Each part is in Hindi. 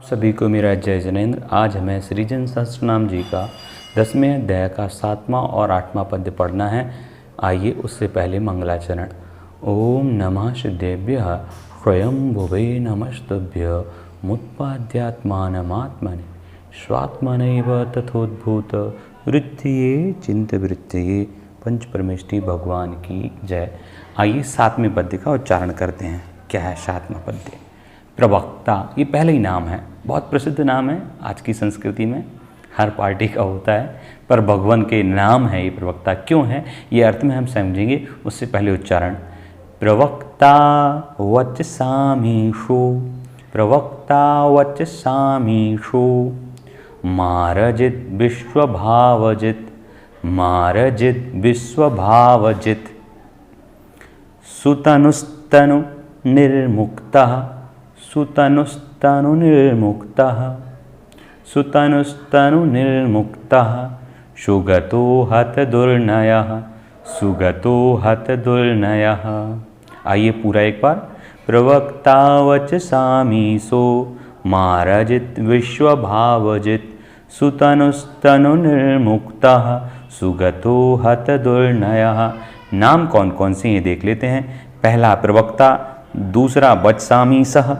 सभी को मेरा जय जिनेंद्र। आज हमें सृजन सहस्त्रनाम जी का 10वें अध्याय का 7वां और 8वां पद्य पढ़ना है। आइए उससे पहले मंगलाचरण। ओम नमः सिद्धेभ्यः स्वयंभुवे नमस्तुभ्य मुत्पाद्यात्मानमात्मने स्वात्मनैव तथोद्भूत वृत्तिये चिंतवृत्तिये पंच परमेष्टि भगवान की जय। आइए 7वें पद्य का उच्चारण करते हैं। क्या है 7वां पद्य? प्रवक्ता। ये पहले ही नाम है, बहुत प्रसिद्ध नाम है। आज की संस्कृति में हर पार्टी का होता है, पर भगवान के नाम है ये प्रवक्ता। क्यों है ये अर्थ में हम समझेंगे, उससे पहले उच्चारण। प्रवक्ता वचसामीषु, प्रवक्ता वचसामीषु, मारजित विश्वभावजित, मारजित विश्वभावजित, सुतनुस्तनु निर्मुक्तः, सुतनुस्तनु निर्मुक्तः, सुतनुस्तनु निर्मुक्तः, सुगतो हत दुर्नयः, सुगतो हत दुर्नयः। आइए पूरा एक बार। प्रवक्ता वचसामीसो, मारजित विश्वभावजित, सुतनुस्तनु निर्मुक्तः, सुगतो हत दुर्नयः। नाम कौन कौन से ये देख लेते हैं। पहला प्रवक्ता, दूसरा वचसामीसः,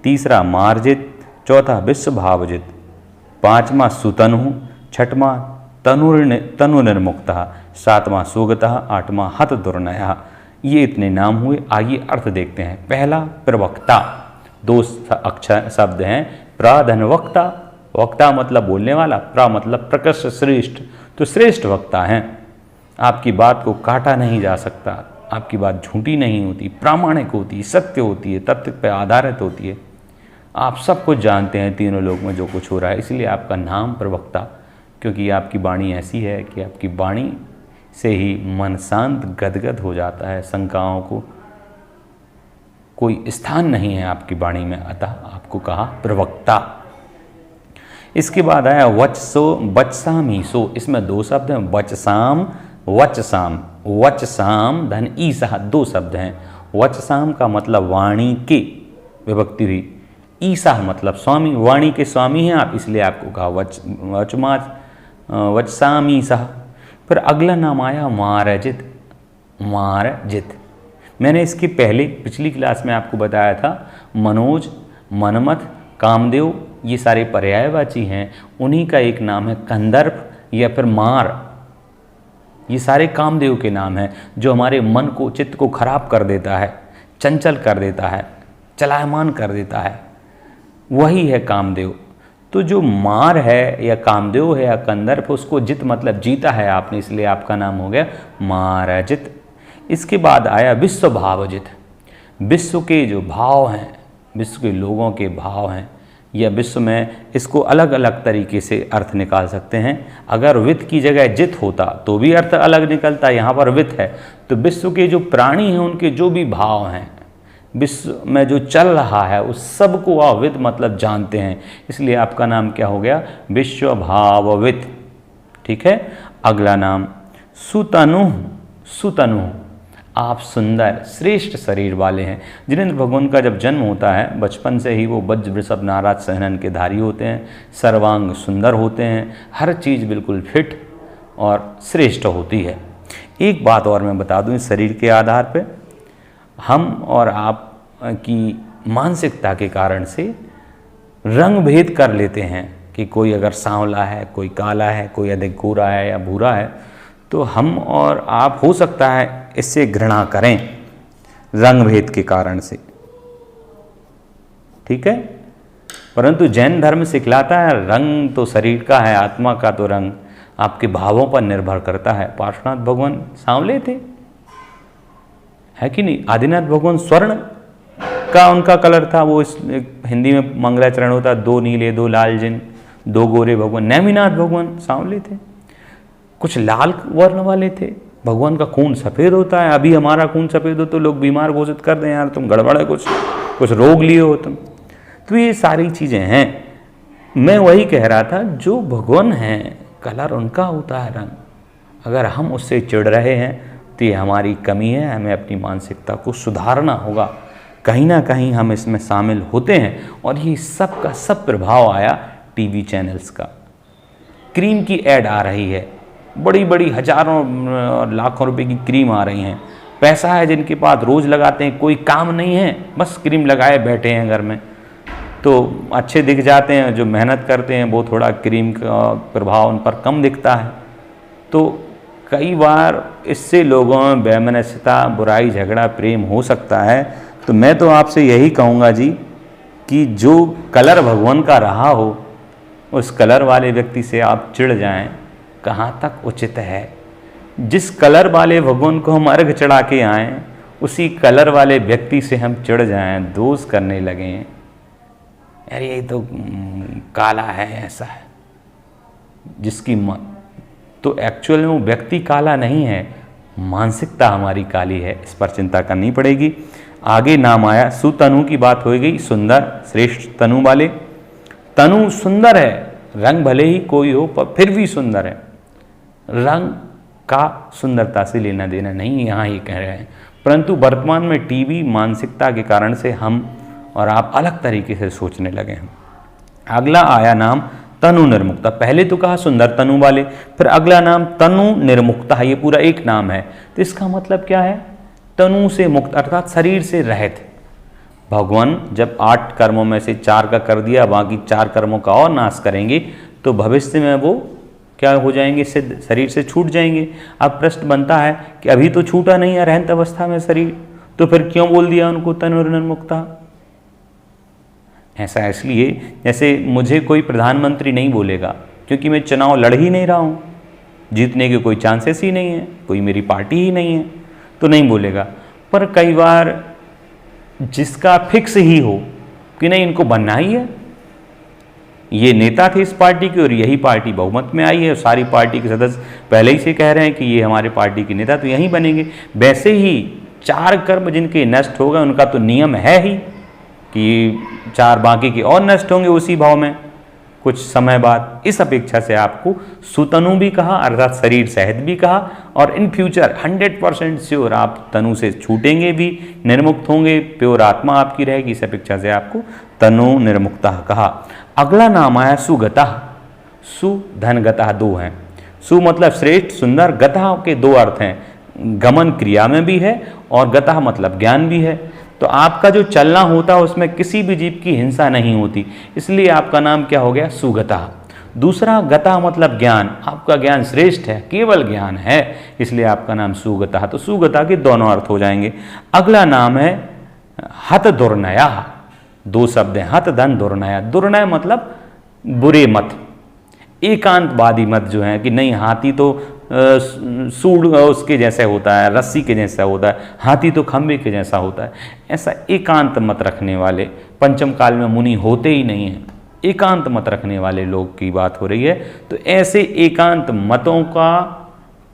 तीसरा मार्जित, चौथा विश्वभावजित, पांचवा सुतनु, छठवां तनु निर्मुक्तः, सातवां सुगतः, आठवां हत दुर्नयः। ये इतने नाम हुए। आइए अर्थ देखते हैं। पहला प्रवक्ता, दो अक्षर शब्द हैं, प्रधन वक्ता। वक्ता मतलब बोलने वाला, प्र मतलब प्रकृष्ट श्रेष्ठ, तो श्रेष्ठ वक्ता हैं। आपकी बात को काटा नहीं जा सकता, आपकी बात झूठी नहीं होती, प्रामाणिक होती है, सत्य होती है, तथ्य पर आधारित होती है। आप सब कुछ जानते हैं तीनों लोग में जो कुछ हो रहा है, इसलिए आपका नाम प्रवक्ता, क्योंकि आपकी वाणी ऐसी है कि आपकी वाणी से ही मन शांत गदगद हो जाता है। शंकाओं को कोई स्थान नहीं है आपकी वाणी में, अतः आपको कहा प्रवक्ता। इसके बाद आया वचसो, वचसामीसो। इसमें दो शब्द हैं, वचसाम वचसाम। वचसाम धन ईसा, दो शब्द हैं। वचसाम का मतलब वाणी के विभक्ति हुई, ईसा मतलब स्वामी, वाणी के स्वामी हैं आप, इसलिए आपको कहा वचसामीसा। फिर अगला नाम आया मारजित। मारजित मैंने इसके पहले पिछली क्लास में आपको बताया था, मनोज, मनमथ, कामदेव ये सारे पर्यायवाची हैं। उन्हीं का एक नाम है कंदर्प या फिर मार। ये सारे कामदेव के नाम हैं, जो हमारे मन को, चित्त को खराब कर देता है, चंचल कर देता है, चलायमान कर देता है, वही है कामदेव। तो जो मार है या कामदेव है या कंदर्प, उसको जित मतलब जीता है आपने, इसलिए आपका नाम हो गया मारजित। इसके बाद आया विश्वभावजित। विश्व के जो भाव हैं, विश्व के लोगों के भाव हैं, या विश्व में इसको अलग अलग तरीके से अर्थ निकाल सकते हैं। अगर वित्त की जगह जित होता तो भी अर्थ अलग निकलता, यहाँ पर वित्त है तो विश्व के जो प्राणी हैं उनके जो भी भाव हैं, विश्व में जो चल रहा है उस सब को आप वित्त मतलब जानते हैं, इसलिए आपका नाम क्या हो गया? विश्वभाववित्। ठीक है। अगला नाम सुतनु। सुतनु, आप सुंदर श्रेष्ठ शरीर वाले हैं। जिनेंद्र भगवान का जब जन्म होता है, बचपन से ही वो वज्र वृषभ नाराज सहनन के धारी होते हैं, सर्वांग सुंदर होते हैं, हर चीज़ बिल्कुल फिट और श्रेष्ठ होती है। एक बात और मैं बता दूं, इस शरीर के आधार पे हम और आप की मानसिकता के कारण से रंग भेद कर लेते हैं कि कोई अगर सांवला है, कोई काला है, कोई अधिक गोरा है या भूरा है, तो हम और आप हो सकता है इससे घृणा करें रंग भेद के कारण से। ठीक है। परंतु जैन धर्म सिखलाता है रंग तो शरीर का है, आत्मा का तो रंग आपके भावों पर निर्भर करता है। पार्श्वनाथ भगवान सांवले थे, है कि नहीं? आदिनाथ भगवान स्वर्ण का उनका कलर था, वो इस हिंदी में मंगलाचरण होता, दो नीले दो लाल जिन, दो गोरे भगवान। नेमिनाथ भगवान सांवले थे, कुछ लाल वर्ण वाले थे। भगवान का खून सफ़ेद होता है, अभी हमारा खून सफ़ेद हो तो लोग बीमार घोषित कर दें, यार तुम गड़बड़ है, कुछ रोग लिए हो तुम। तो ये सारी चीज़ें हैं। मैं वही कह रहा था, जो भगवान हैं कलर उनका होता है, रंग। अगर हम उससे चिढ़ रहे हैं तो ये हमारी कमी है, हमें अपनी मानसिकता को सुधारना होगा। कहीं ना कहीं हम इसमें शामिल होते हैं और ये सब का सब प्रभाव आया टीवी चैनल्स का। क्रीम की ऐड आ रही है, बड़ी बड़ी हजारों लाखों रुपए की क्रीम आ रही हैं। पैसा है जिनके पास, रोज़ लगाते हैं, कोई काम नहीं है, बस क्रीम लगाए बैठे हैं घर में, तो अच्छे दिख जाते हैं। जो मेहनत करते हैं वो थोड़ा क्रीम का प्रभाव उन पर कम दिखता है। तो कई बार इससे लोगों में वैमनस्यता, बुराई, झगड़ा, प्रेम हो सकता है। तो मैं तो आपसे यही कहूँगा जी कि जो कलर भगवान का रहा हो उस कलर वाले व्यक्ति से आप चिढ़ जाएं, कहाँ तक उचित है। जिस कलर वाले भगवान को हम अर्घ चढ़ा के आएँ उसी कलर वाले व्यक्ति से हम चिढ़ जाएं, दोष करने लगें, यार ये तो काला है, ऐसा है, जिसकी तो एक्चुअल में वो व्यक्ति काला नहीं है, मानसिकता हमारी काली है। इस पर चिंता करनी पड़ेगी। आगे नाम आया सुतनु की बात हो गई, सुंदर श्रेष्ठ तनु वाले। तनु सुंदर है, रंग भले ही कोई हो पर फिर भी सुंदर है। रंग का सुंदरता से लेना देना नहीं, यहाँ ये कह रहे हैं। परंतु वर्तमान में टीवी मानसिकता के कारण से हम और आप अलग तरीके से सोचने लगे हैं। अगला आया नाम तनु निर्मुक्ता। पहले तो कहा सुंदर तनु वाले, फिर अगला नाम तनु निर्मुक्ता। ये पूरा एक नाम है। तो इसका मतलब क्या है? तनु से मुक्त अर्थात शरीर से रहित। भगवान जब 8 कर्मों में से 4 का कर दिया, बाकी 4 कर्मों का और नाश करेंगे तो भविष्य में वो क्या हो जाएंगे? सिद्ध, शरीर से छूट जाएंगे। अब प्रश्न बनता है कि अभी तो छूटा नहीं है रहंत अवस्था में शरीर, तो फिर क्यों बोल दिया उनको तनु निर्मुक्ता? ऐसा इसलिए जैसे मुझे कोई प्रधानमंत्री नहीं बोलेगा, क्योंकि मैं चुनाव लड़ ही नहीं रहा हूँ, जीतने के कोई चांसेस ही नहीं है, कोई मेरी पार्टी ही नहीं है, तो नहीं बोलेगा। पर कई बार जिसका फिक्स ही हो कि नहीं इनको बनना ही है, ये नेता थे इस पार्टी के और यही पार्टी बहुमत में आई है, सारी पार्टी के सदस्य पहले ही से कह रहे हैं कि ये हमारे पार्टी के नेता, तो यहीं बनेंगे। वैसे ही 4 कर्म जिनके नष्ट हो गए उनका तो नियम है ही कि 4 बाकी के और नष्ट होंगे उसी भाव में कुछ समय बाद। इस अपेक्षा से आपको सुतनु भी कहा अर्थात शरीर सहित भी कहा, और इन फ्यूचर 100% श्योर आप तनु से छूटेंगे भी, निर्मुक्त होंगे, प्योर आत्मा आपकी रहेगी। इस अपेक्षा से आपको तनु निर्मुक्ता कहा। अगला नाम आया सुगता। सु धन गता 2 हैं। सु मतलब श्रेष्ठ सुंदर, गता के 2 अर्थ हैं, गमन क्रिया में भी है और गता मतलब ज्ञान भी है। तो आपका जो चलना होता है उसमें किसी भी जीव की हिंसा नहीं होती, इसलिए आपका नाम क्या हो गया? सुगता। दूसरा गता मतलब ज्ञान, आपका ज्ञान श्रेष्ठ है, केवल ज्ञान है, इसलिए आपका नाम सुगता। तो सुगता के दोनों अर्थ हो जाएंगे। अगला नाम है हत दुर्नया। 2 शब्द हैं, हत धन दुर्नया। दुर्नय मतलब बुरे मत, एकांतवादी मत जो है कि नहीं हाथी तो सूढ़ उसके जैसे होता है, रस्सी के जैसा होता है, हाथी तो खंबे के जैसा होता है, ऐसा एकांत मत रखने वाले पंचम काल में मुनि होते ही नहीं हैं। एकांत मत रखने वाले लोग की बात हो रही है। तो ऐसे एकांत मतों का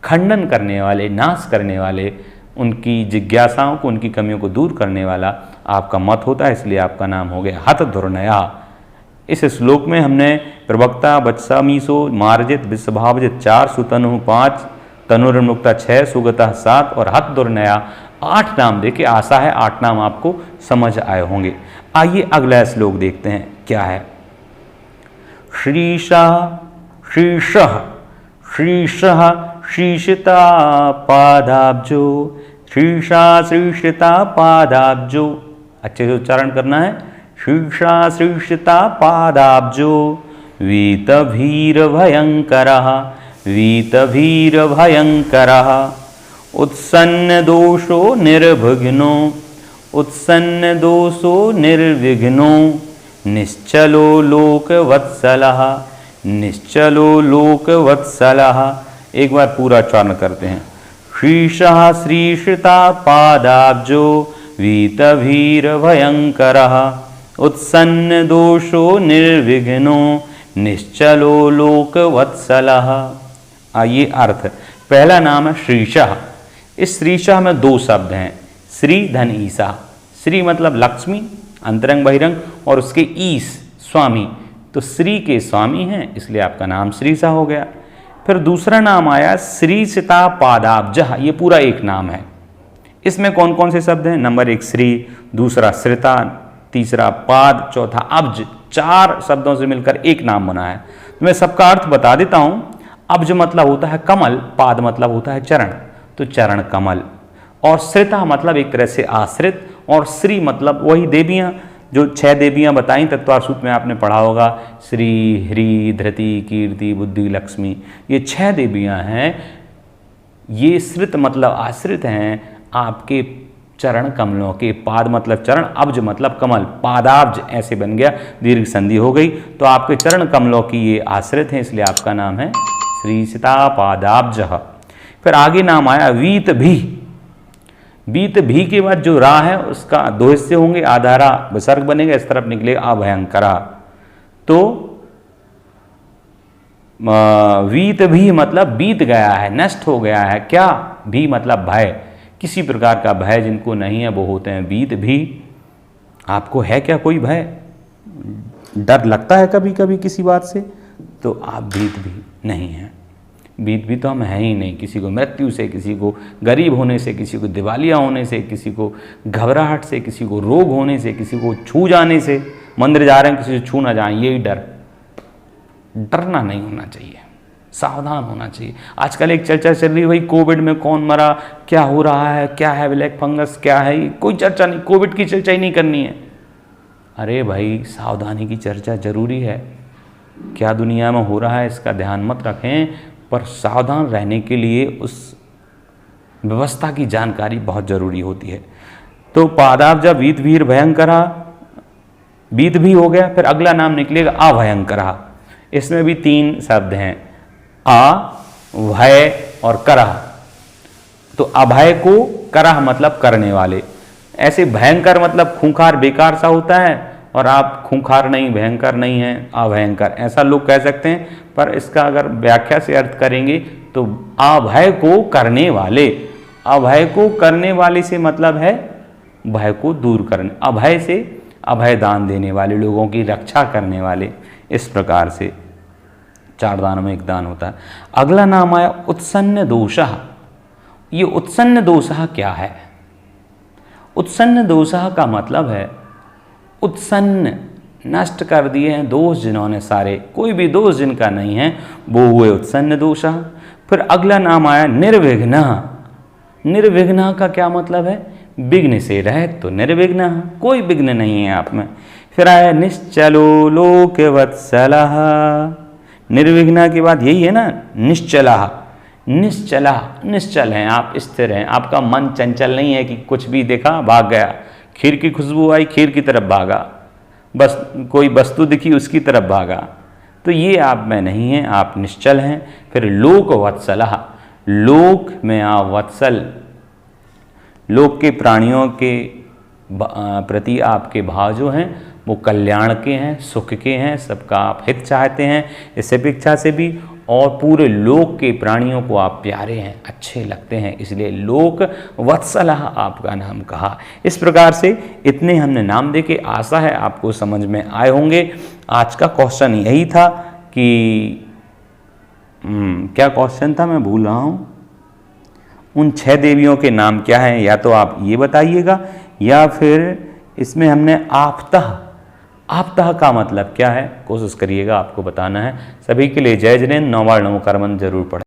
खंडन करने वाले, नाश करने वाले, उनकी जिज्ञासाओं को, उनकी कमियों को दूर करने वाला आपका मत होता है, इसलिए आपका नाम हो गया हत दुर्नया। इस श्लोक में हमने प्रवक्ता, वत्सामीसो, मार्जित, विश्वभावजित 4, सुतनु 5, तनुर्मुक्ता 6, सुगता 7 और हत दुर्नया 8 नाम देके आशा है 8 नाम आपको समझ आए होंगे। आइए अगला श्लोक देखते हैं क्या है। श्रीशा श्रीशः श्रीशः श्रीशिता पादाब्जो, श्रीशा श्रीशिता पादाब्जो, अच्छे से उच्चारण करना है। शीर्षा श्रीशिता पादाब्जो, वीतभीरभयङ्करः वीतभीरभयङ्करः, उत्सन्न दोषो निर्विघ्नो, उत्सन्न दोषो निर्विघ्नो, निश्चलो लोकवत्सलः निश्चलो लोकवत्सलः। एक बार पूरा उच्चारण करते हैं। शीर्षः श्रीशिता पादाब्जो, वीतभीरभयङ्करः, उत्सन्न दोषो निर्विघ्नो, निश्चलो लोकवत्सलः। आइए अर्थ। पहला नाम है श्रीशः। इस श्रीशः में 2 शब्द हैं, श्री धन ईसा। श्री मतलब लक्ष्मी, अंतरंग बहिरंग, और उसके ईश स्वामी, तो श्री के स्वामी हैं, इसलिए आपका नाम श्रीशः हो गया। फिर दूसरा नाम आया श्रीशिता पादाब्जः। ये पूरा एक नाम है, इसमें कौन कौन से शब्द हैं? नंबर 1 श्री, दूसरा श्रिता, तीसरा पाद, चौथा अब्ज। 4 शब्दों से मिलकर एक नाम बना है। तो मैं सबका अर्थ बता देता हूं। अब्ज मतलब होता है कमल, पाद मतलब होता है चरण, तो चरण कमल, और श्रिता मतलब एक तरह से आश्रित, और श्री मतलब वही देवियां जो 6 देवियां बताई तत्वार सूत्र में आपने पढ़ा होगा, श्री, ह्री, धृति, कीर्ति, बुद्धि, लक्ष्मी, ये 6 देवियां हैं। ये श्रित मतलब आश्रित हैं आपके चरण कमलों के। पाद मतलब चरण, अब्ज मतलब कमल, पादाब्ज ऐसे बन गया, दीर्घ संधि हो गई। तो आपके चरण कमलों की ये आश्रित हैं, इसलिए आपका नाम है श्री सीता पादाब्ज। फिर आगे नाम आया वीत भी। वीत भी के बाद जो रा है उसका 2 हिस्से होंगे, आधा रा विसर्ग बनेगा, इस तरफ निकलेगा अभयंकरा। तो वीत भी मतलब बीत गया है, नष्ट हो गया है। क्या? भी मतलब भय, किसी प्रकार का भय जिनको नहीं है वो होते हैं वीत भी। आपको है क्या कोई भय? डर लगता है कभी कभी किसी बात से? तो आप भीत भी नहीं हैं। भीत भी तो हम हैं ही नहीं, किसी को मृत्यु से, किसी को गरीब होने से, किसी को दिवालिया होने से, किसी को घबराहट से, किसी को रोग होने से, किसी को छू जाने से। मंदिर जा रहे हैं, किसी से छू ना जाएं, यही डर। डरना नहीं होना चाहिए, सावधान होना चाहिए। आजकल एक चर्चा चल रही है भाई कोविड में कौन मरा, क्या हो रहा है, क्या है ब्लैक फंगस, क्या है, कोई चर्चा नहीं, कोविड की चर्चा ही नहीं करनी है। अरे भाई सावधानी की चर्चा जरूरी है। क्या दुनिया में हो रहा है इसका ध्यान मत रखें, पर सावधान रहने के लिए उस व्यवस्था की जानकारी बहुत जरूरी होती है। तो पादाब्ज वीत भीर भयंकरा, वीत भी हो गया। फिर अगला नाम निकलेगा अभयंकरा। इसमें भी 3 शब्द हैं, आ, भय और करह। तो अभय को, करह मतलब करने वाले। ऐसे भयंकर मतलब खूंखार बेकार सा होता है, और आप खूंखार नहीं, भयंकर नहीं हैं, अभयंकर ऐसा लोग कह सकते हैं। पर इसका अगर व्याख्या से अर्थ करेंगे तो अभय को करने वाले। अभय को करने वाले से मतलब है भय को दूर करने, अभय से अभय दान देने वाले, लोगों की रक्षा करने वाले। इस प्रकार से 4 दानों में एक दान होता है। अगला नाम आया उत्सन्न दोषः। ये उत्सन्न दोषः क्या है? उत्सन्न दोषः का मतलब है उत्सन्न, नष्ट कर दिए हैं दोष जिन्होंने सारे, कोई भी दोष जिनका नहीं है वो हुए उत्सन्न दोषः। फिर अगला नाम आया निर्विघ्नः। निर्विघ्नः का क्या मतलब है? विघ्न से रहित, तो निर्विघ्नः, कोई विघ्न नहीं है आप में। फिर आया निश्चलो लोकवत्सलः। निर्विघ्न के बाद यही है ना, निश्चला। निश्चला, निश्चल हैं आप, स्थिर हैं, आपका मन चंचल नहीं है कि कुछ भी देखा भाग गया। खीर की खुशबू आई, खीर की तरफ भागा, बस कोई वस्तु दिखी उसकी तरफ भागा। तो ये आप में नहीं है, आप निश्चल हैं। फिर लोक वत्सलः, लोक में आप वत्सल, लोक के प्राणियों के प्रति आपके भाव जो हैं वो कल्याण के हैं, सुख के हैं, सबका आप हित चाहते हैं, इससे अपेक्षा से भी, और पूरे लोक के प्राणियों को आप प्यारे हैं, अच्छे लगते हैं, इसलिए लोक वत्सलः आपका नाम कहा। इस प्रकार से इतने हमने नाम देके, आशा है आपको समझ में आए होंगे। आज का क्वेश्चन यही था कि क्या क्वेश्चन था, मैं भूल रहा हूँ। उन 6 देवियों के नाम क्या हैं, या तो आप ये बताइएगा, या फिर इसमें हमने आपतः, आपतः का मतलब क्या है, कोशिश करिएगा आपको बताना है। सभी के लिए जय जिनेन्द्र। 9 बार 9 कर्मन जरूर पढ़ें।